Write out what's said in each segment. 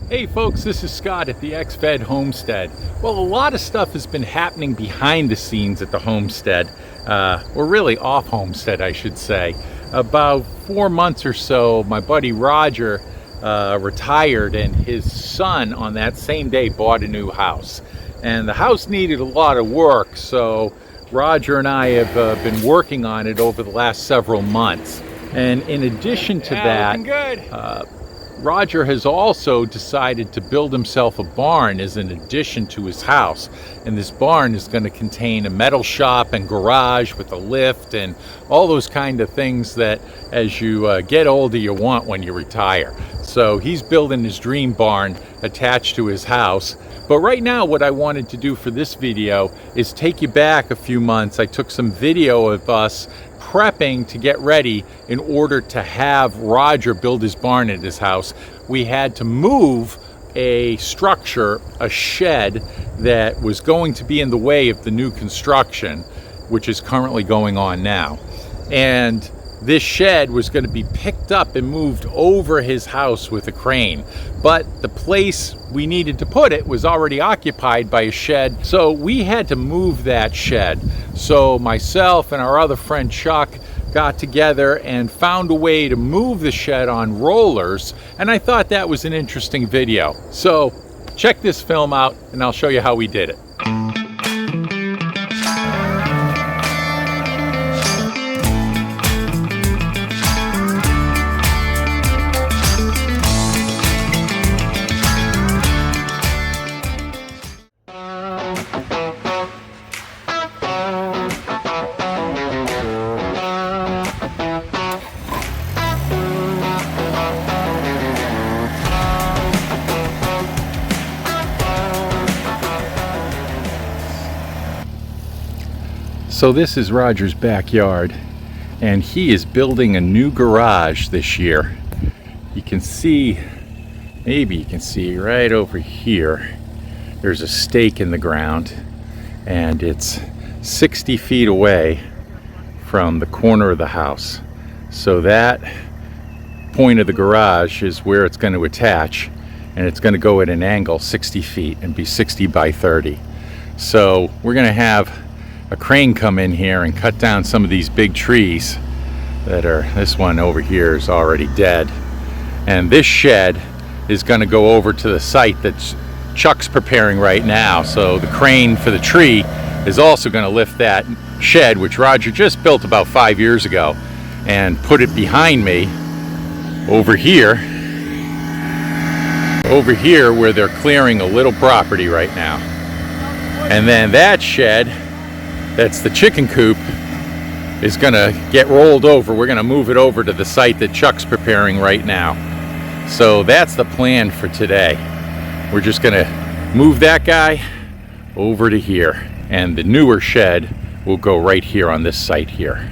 Hey folks, this is Scott at the XFed Homestead. Well, a lot of stuff has been happening behind the scenes at the homestead, or really off homestead, I should say. About 4 months or so, my buddy Roger retired, and his son on that same day bought a new house. And the house needed a lot of work, so Roger and I have been working on it over the last several months. And in addition to that, Roger has also decided to build himself a barn as an addition to his house. And this barn is going to contain a metal shop and garage with a lift and all those kind of things that as you get older you want when you retire. So he's building his dream barn attached to his house. But right now what I wanted to do for this video is take you back a few months. I took some video of us prepping to get ready in order to have Roger build his barn at his house. We had to move a structure, a shed that was going to be in the way of the new construction, which is currently going on now. And this shed was going to be picked up and moved over his house with a crane. But the place we needed to put it was already occupied by a shed, so we had to move that shed. So myself and our other friend Chuck got together and found a way to move the shed on rollers, and I thought that was an interesting video. So check this film out and I'll show you how we did it. So this is Roger's backyard, and he is building a new garage this year. You can see, maybe you can see right over here, there's a stake in the ground, and it's 60 feet away from the corner of the house. So that point of the garage is where it's going to attach, and it's going to go at an angle 60 feet and be 60 by 30. So we're going to have a crane come in here and cut down some of these big trees that are, this one over here is already dead. And this shed is going to go over to the site that Chuck's preparing right now. So the crane for the tree is also going to lift that shed, which Roger just built about 5 years ago, and put it behind me over here where they're clearing a little property right now. And then that shed, that's the chicken coop, is gonna get rolled over. We're gonna move it over to the site that Chuck's preparing right now. So that's the plan for today. We're just gonna move that guy over to here, and the newer shed will go right here on this site here.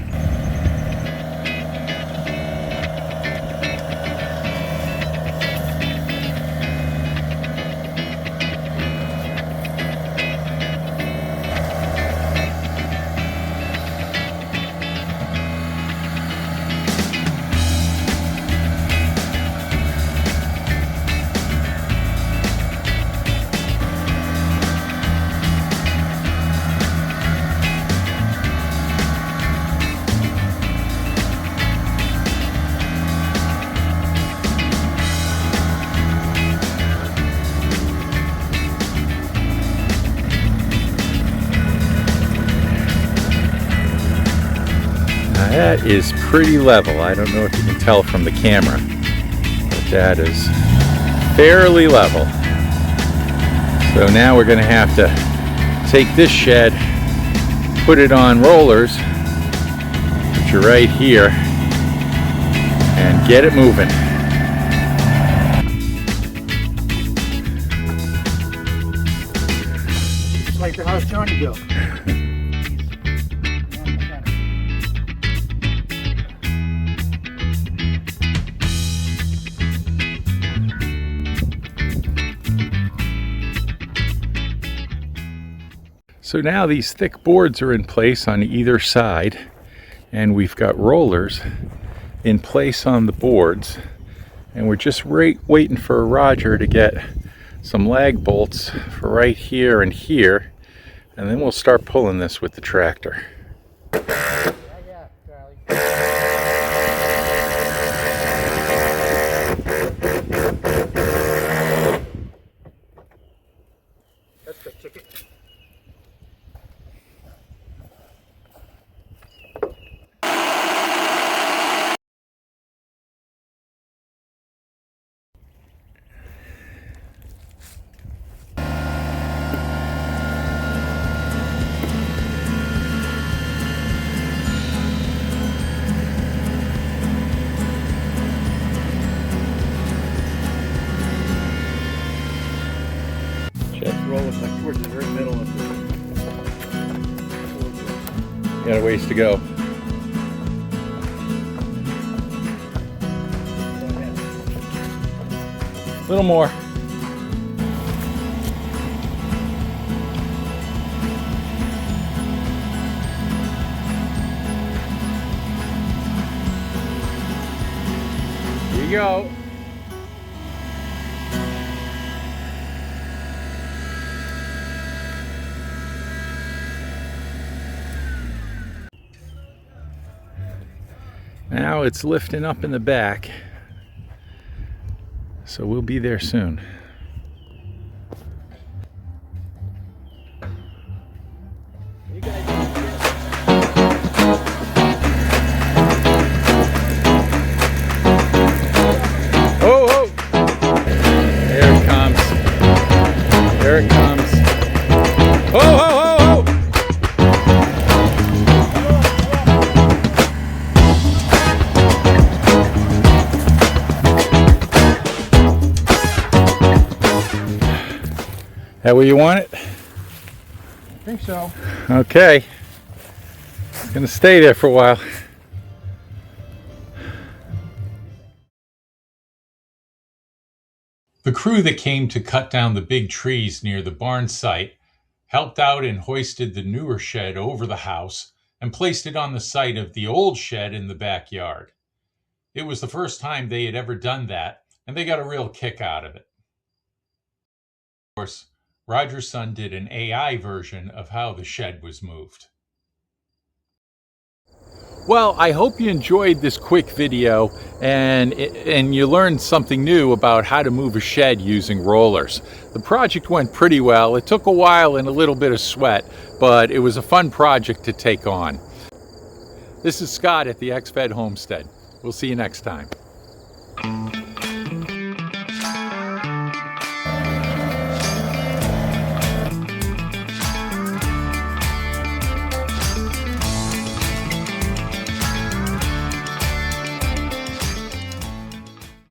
That is pretty level. I don't know if you can tell from the camera, but that is fairly level. So now we're going to have to take this shed, put it on rollers, which are right here, and get it moving. It's like the house Johnny built. So now these thick boards are in place on either side, and we've got rollers in place on the boards, And we're just waiting for Roger to get some lag bolts for right here and here, and then we'll start pulling this with the tractor. Yeah, Charlie. That's the ticket. Rolling like towards the very middle of the. Got a ways to go. A little more. Here you go. Now it's lifting up in the back, so we'll be there soon. Oh, oh! There it comes. There it comes. Oh, oh, oh, oh! That where you want it? I think so. Okay. It's gonna stay there for a while. The crew that came to cut down the big trees near the barn site helped out and hoisted the newer shed over the house and placed it on the site of the old shed in the backyard. It was the first time they had ever done that, and they got a real kick out of it. Of course, Roger's son did an AI version of how the shed was moved. Well, I hope you enjoyed this quick video and you learned something new about how to move a shed using rollers. The project went pretty well. It took a while and a little bit of sweat, but it was a fun project to take on. This is Scott at the XFed Homestead. We'll see you next time.